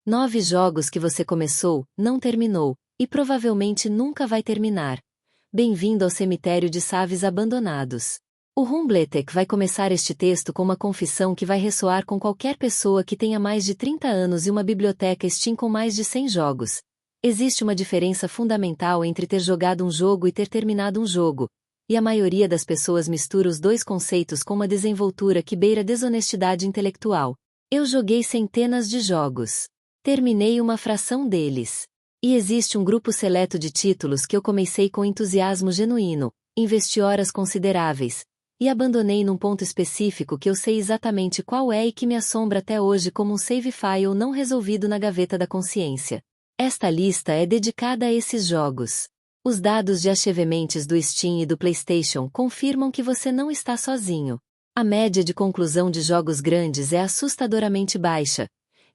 9 jogos que você começou, não terminou, e provavelmente nunca vai terminar. Bem-vindo ao cemitério de saves abandonados. O Rumbletech vai começar este texto com uma confissão que vai ressoar com qualquer pessoa que tenha mais de 30 anos e uma biblioteca Steam com mais de 100 jogos. Existe uma diferença fundamental entre ter jogado um jogo e ter terminado um jogo, e a maioria das pessoas mistura os dois conceitos com uma desenvoltura que beira desonestidade intelectual. Eu joguei centenas de jogos. Terminei uma fração deles. E existe um grupo seleto de títulos que eu comecei com entusiasmo genuíno, investi horas consideráveis, e abandonei num ponto específico que eu sei exatamente qual é e que me assombra até hoje como um save file não resolvido na gaveta da consciência. Esta lista é dedicada a esses jogos. Os dados de achievements do Steam e do PlayStation confirmam que você não está sozinho. A média de conclusão de jogos grandes é assustadoramente baixa,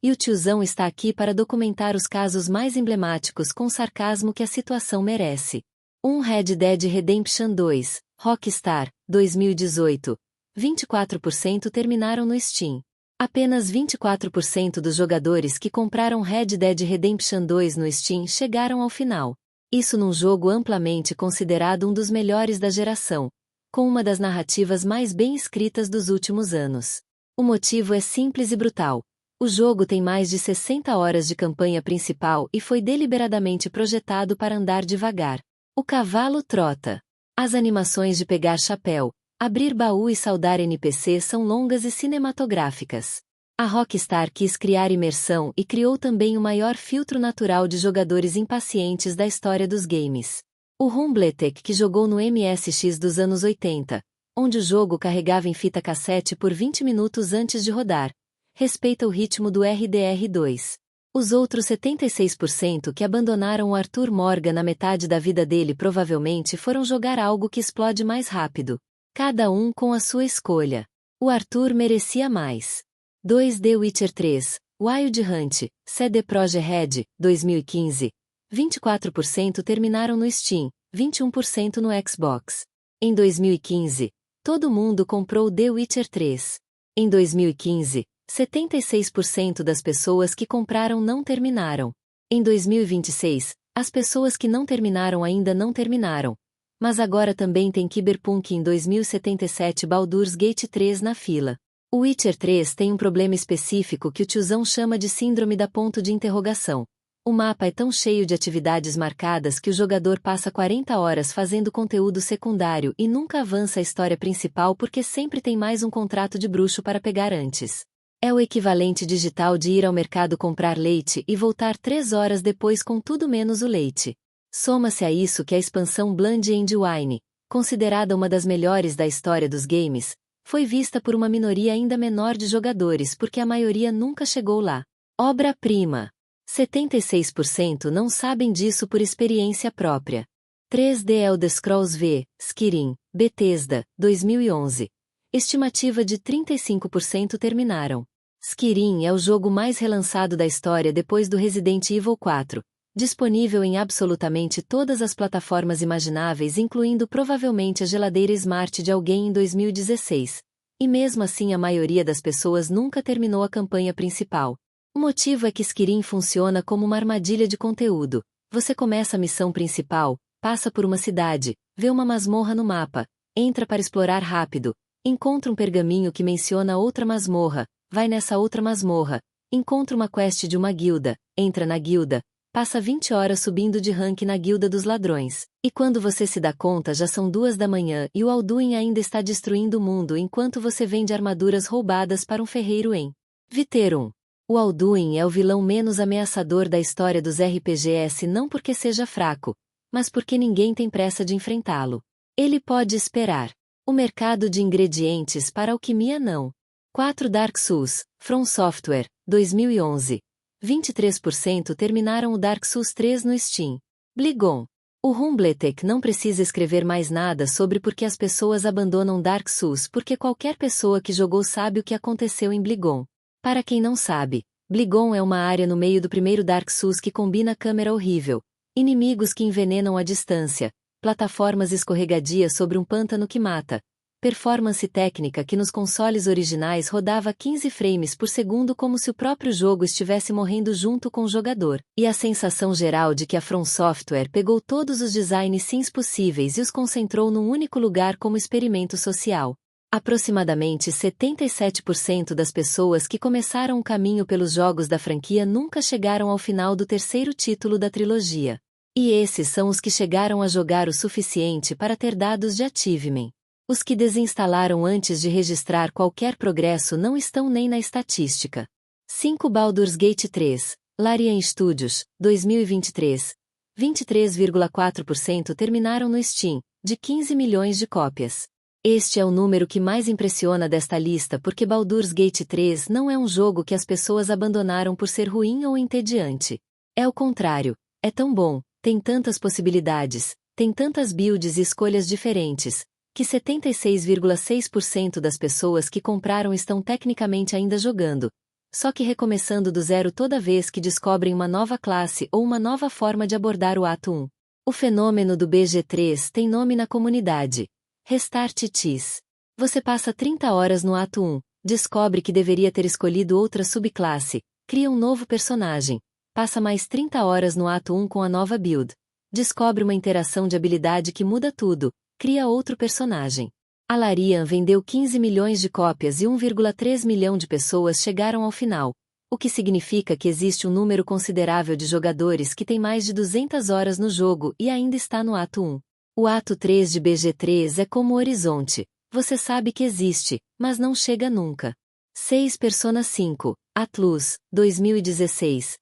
e o tiozão está aqui para documentar os casos mais emblemáticos com o sarcasmo que a situação merece. Red Dead Redemption 2, Rockstar, 2018. 24% terminaram no Steam. Apenas 24% dos jogadores que compraram Red Dead Redemption 2 no Steam chegaram ao final. Isso num jogo amplamente considerado um dos melhores da geração, com uma das narrativas mais bem escritas dos últimos anos. O motivo é simples e brutal. O jogo tem mais de 60 horas de campanha principal e foi deliberadamente projetado para andar devagar. O cavalo trota. As animações de pegar chapéu, abrir baú e saudar NPC são longas e cinematográficas. A Rockstar quis criar imersão e criou também o maior filtro natural de jogadores impacientes da história dos games. O Rumbletech que jogou no MSX dos anos 80, onde o jogo carregava em fita cassete por 20 minutos antes de rodar, respeita o ritmo do RDR2. Os outros 76% que abandonaram o Arthur Morgan na metade da vida dele provavelmente foram jogar algo que explode mais rápido. Cada um com a sua escolha. O Arthur merecia mais. 2 The Witcher 3, Wild Hunt, CD Projekt Red, 2015. 24% terminaram no Steam, 21% no Xbox. Em 2015, todo mundo comprou The Witcher 3. Em 2015, 76% das pessoas que compraram não terminaram. Em 2026, as pessoas que não terminaram ainda não terminaram. Mas agora também tem Cyberpunk em 2077 Baldur's Gate 3 na fila. O Witcher 3 tem um problema específico que o tiozão chama de síndrome da ponto de interrogação. O mapa é tão cheio de atividades marcadas que o jogador passa 40 horas fazendo conteúdo secundário e nunca avança a história principal porque sempre tem mais um contrato de bruxo para pegar antes. É o equivalente digital de ir ao mercado comprar leite e voltar 3 horas depois com tudo menos o leite. Soma-se a isso que a expansão Blood and Wine, considerada uma das melhores da história dos games, foi vista por uma minoria ainda menor de jogadores porque a maioria nunca chegou lá. Obra-prima. 76% não sabem disso por experiência própria. 3D Elder Scrolls V, Skyrim, Bethesda, 2011. Estimativa de 35% terminaram. Skyrim é o jogo mais relançado da história depois do Resident Evil 4, disponível em absolutamente todas as plataformas imagináveis incluindo provavelmente a geladeira Smart de alguém em 2016. E mesmo assim a maioria das pessoas nunca terminou a campanha principal. O motivo é que Skyrim funciona como uma armadilha de conteúdo. Você começa a missão principal, passa por uma cidade, vê uma masmorra no mapa, entra para explorar rápido, encontra um pergaminho que menciona outra masmorra, vai nessa outra masmorra, encontra uma quest de uma guilda, entra na guilda, passa 20 horas subindo de rank na guilda dos ladrões, e quando você se dá conta já são 2 da manhã e o Alduin ainda está destruindo o mundo enquanto você vende armaduras roubadas para um ferreiro em Viterum. O Alduin é o vilão menos ameaçador da história dos RPGs não porque seja fraco, mas porque ninguém tem pressa de enfrentá-lo. Ele pode esperar. O mercado de ingredientes para alquimia não. 4 Dark Souls, From Software, 2011. 23% terminaram o Dark Souls 3 no Steam. Bligon. O Rumbletech não precisa escrever mais nada sobre por que as pessoas abandonam Dark Souls porque qualquer pessoa que jogou sabe o que aconteceu em Bligon. Para quem não sabe, Bligon é uma área no meio do primeiro Dark Souls que combina câmera horrível, inimigos que envenenam à distância, plataformas escorregadias sobre um pântano que mata, performance técnica que nos consoles originais rodava 15 frames por segundo como se o próprio jogo estivesse morrendo junto com o jogador, e a sensação geral de que a From Software pegou todos os design sims possíveis e os concentrou num único lugar como experimento social. Aproximadamente 77% das pessoas que começaram o caminho pelos jogos da franquia nunca chegaram ao final do terceiro título da trilogia. E esses são os que chegaram a jogar o suficiente para ter dados de achievement. Os que desinstalaram antes de registrar qualquer progresso não estão nem na estatística. 5 Baldur's Gate 3, Larian Studios, 2023. 23,4% terminaram no Steam, de 15 milhões de cópias. Este é o número que mais impressiona desta lista porque Baldur's Gate 3 não é um jogo que as pessoas abandonaram por ser ruim ou entediante. É o contrário, é tão bom, tem tantas possibilidades, tem tantas builds e escolhas diferentes, que 76,6% das pessoas que compraram estão tecnicamente ainda jogando, só que recomeçando do zero toda vez que descobrem uma nova classe ou uma nova forma de abordar o ato 1. O fenômeno do BG3 tem nome na comunidade: Restart Cheese. Você passa 30 horas no ato 1, descobre que deveria ter escolhido outra subclasse, cria um novo personagem, passa mais 30 horas no ato 1 com a nova build, descobre uma interação de habilidade que muda tudo, cria outro personagem. A Larian vendeu 15 milhões de cópias e 1,3 milhão de pessoas chegaram ao final, o que significa que existe um número considerável de jogadores que tem mais de 200 horas no jogo e ainda está no ato 1. O ato 3 de BG3 é como o horizonte, você sabe que existe, mas não chega nunca. 6 Persona 5, Atlus, 2016.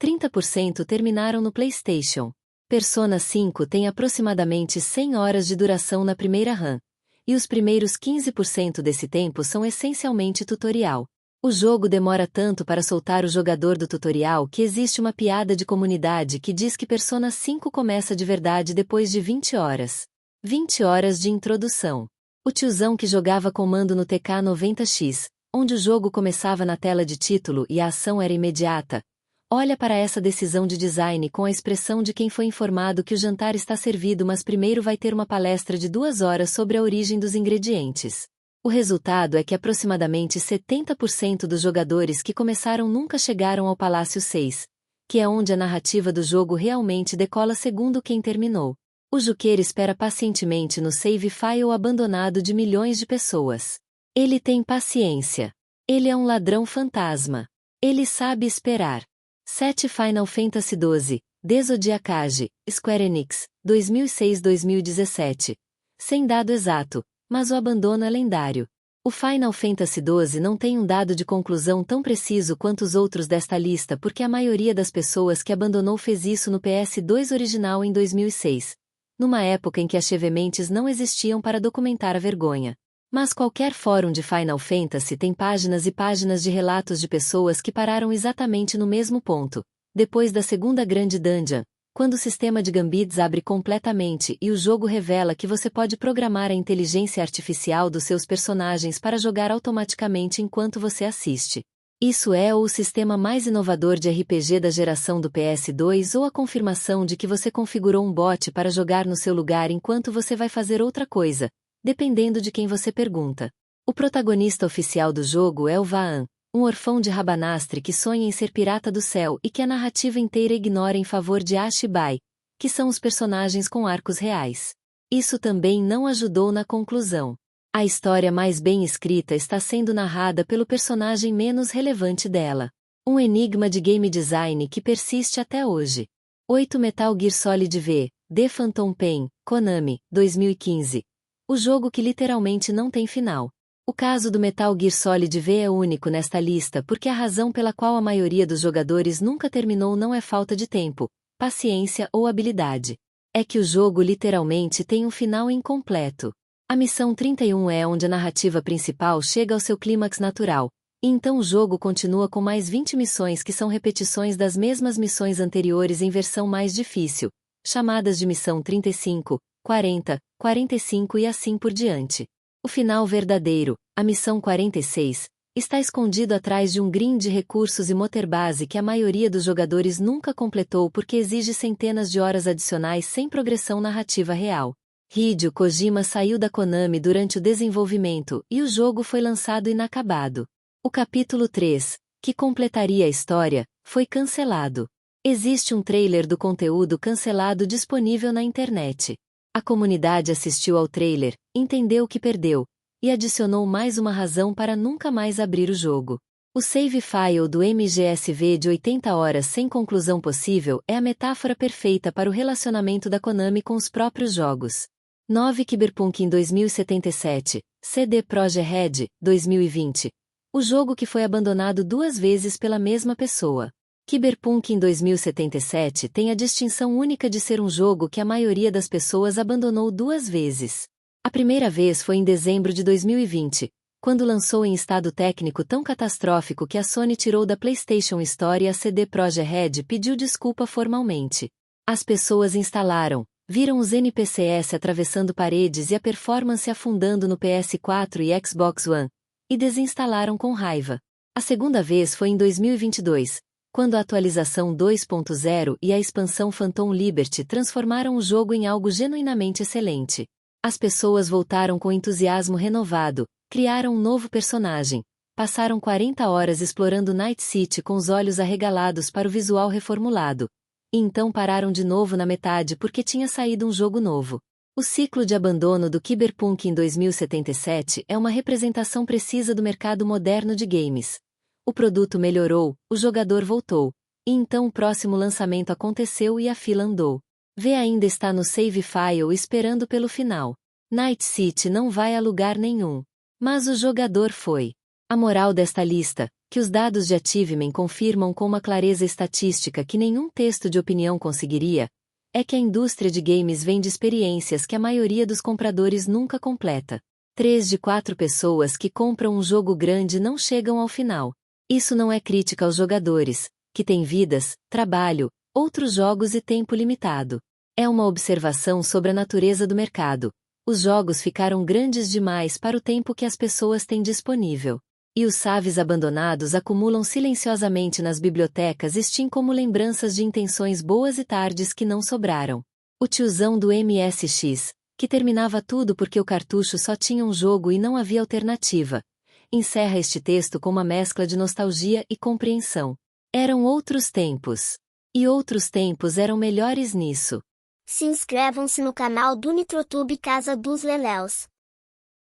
30% terminaram no PlayStation. Persona 5 tem aproximadamente 100 horas de duração na primeira run, e os primeiros 15% desse tempo são essencialmente tutorial. O jogo demora tanto para soltar o jogador do tutorial que existe uma piada de comunidade que diz que Persona 5 começa de verdade depois de 20 horas. 20 horas de introdução. O tiozão que jogava comando no TK-90X, onde o jogo começava na tela de título e a ação era imediata, olha para essa decisão de design com a expressão de quem foi informado que o jantar está servido, mas primeiro vai ter uma palestra de 2 horas sobre a origem dos ingredientes. O resultado é que aproximadamente 70% dos jogadores que começaram nunca chegaram ao Palácio 6, que é onde a narrativa do jogo realmente decola segundo quem terminou. O Juqueiro espera pacientemente no save file abandonado de milhões de pessoas. Ele tem paciência. Ele é um ladrão fantasma. Ele sabe esperar. 7 Final Fantasy XII, Desodiacage, Square Enix, 2006-2017. Sem dado exato, mas o abandono é lendário. O Final Fantasy XII não tem um dado de conclusão tão preciso quanto os outros desta lista porque a maioria das pessoas que abandonou fez isso no PS2 original em 2006, numa época em que achievements não existiam para documentar a vergonha. Mas qualquer fórum de Final Fantasy tem páginas e páginas de relatos de pessoas que pararam exatamente no mesmo ponto, depois da segunda grande dungeon, quando o sistema de gambits abre completamente e o jogo revela que você pode programar a inteligência artificial dos seus personagens para jogar automaticamente enquanto você assiste. Isso é ou o sistema mais inovador de RPG da geração do PS2 ou a confirmação de que você configurou um bot para jogar no seu lugar enquanto você vai fazer outra coisa, dependendo de quem você pergunta. O protagonista oficial do jogo é o Vaan, um órfão de Rabanastre que sonha em ser pirata do céu e que a narrativa inteira ignora em favor de Ashibai, que são os personagens com arcos reais. Isso também não ajudou na conclusão. A história mais bem escrita está sendo narrada pelo personagem menos relevante dela. Um enigma de game design que persiste até hoje. 8 Metal Gear Solid V, The Phantom Pain, Konami, 2015. O jogo que literalmente não tem final. O caso do Metal Gear Solid V é único nesta lista porque a razão pela qual a maioria dos jogadores nunca terminou não é falta de tempo, paciência ou habilidade. É que o jogo literalmente tem um final incompleto. A missão 31 é onde a narrativa principal chega ao seu clímax natural, e então o jogo continua com mais 20 missões que são repetições das mesmas missões anteriores em versão mais difícil, chamadas de missão 35, 40, 45 e assim por diante. O final verdadeiro, a missão 46, está escondido atrás de um grind de recursos e motorbase que a maioria dos jogadores nunca completou porque exige centenas de horas adicionais sem progressão narrativa real. Hideo Kojima saiu da Konami durante o desenvolvimento e o jogo foi lançado inacabado. O capítulo 3, que completaria a história, foi cancelado. Existe um trailer do conteúdo cancelado disponível na internet. A comunidade assistiu ao trailer, entendeu o que perdeu, e adicionou mais uma razão para nunca mais abrir o jogo. O save file do MGSV de 80 horas sem conclusão possível é a metáfora perfeita para o relacionamento da Konami com os próprios jogos. 9 Cyberpunk em 2077, CD Projekt Red, 2020. O jogo que foi abandonado 2 vezes pela mesma pessoa. Cyberpunk em 2077 tem a distinção única de ser um jogo que a maioria das pessoas abandonou 2 vezes. A primeira vez foi em dezembro de 2020, quando lançou em estado técnico tão catastrófico que a Sony tirou da PlayStation Store e a CD Projekt Red pediu desculpa formalmente. As pessoas instalaram, viram os NPCs atravessando paredes e a performance afundando no PS4 e Xbox One, e desinstalaram com raiva. A segunda vez foi em 2022, quando a atualização 2.0 e a expansão Phantom Liberty transformaram o jogo em algo genuinamente excelente. As pessoas voltaram com entusiasmo renovado, criaram um novo personagem, passaram 40 horas explorando Night City com os olhos arregalados para o visual reformulado, e então pararam de novo na metade porque tinha saído um jogo novo. O ciclo de abandono do Cyberpunk em 2077 é uma representação precisa do mercado moderno de games. O produto melhorou, o jogador voltou, e então o próximo lançamento aconteceu e a fila andou. V ainda está no save file esperando pelo final. Night City não vai a lugar nenhum. Mas o jogador foi. A moral desta lista, que os dados de achievement confirmam com uma clareza estatística que nenhum texto de opinião conseguiria, é que a indústria de games vende experiências que a maioria dos compradores nunca completa. 3 de 4 pessoas que compram um jogo grande não chegam ao final. Isso não é crítica aos jogadores, que têm vidas, trabalho, outros jogos e tempo limitado. É uma observação sobre a natureza do mercado. Os jogos ficaram grandes demais para o tempo que as pessoas têm disponível. E os saves abandonados acumulam silenciosamente nas bibliotecas Steam como lembranças de intenções boas e tardes que não sobraram. O tiozão do MSX, que terminava tudo porque o cartucho só tinha um jogo e não havia alternativa, encerra este texto com uma mescla de nostalgia e compreensão. Eram outros tempos. E outros tempos eram melhores nisso. Se inscrevam-se no canal do Nitrotube Casa dos Leléus.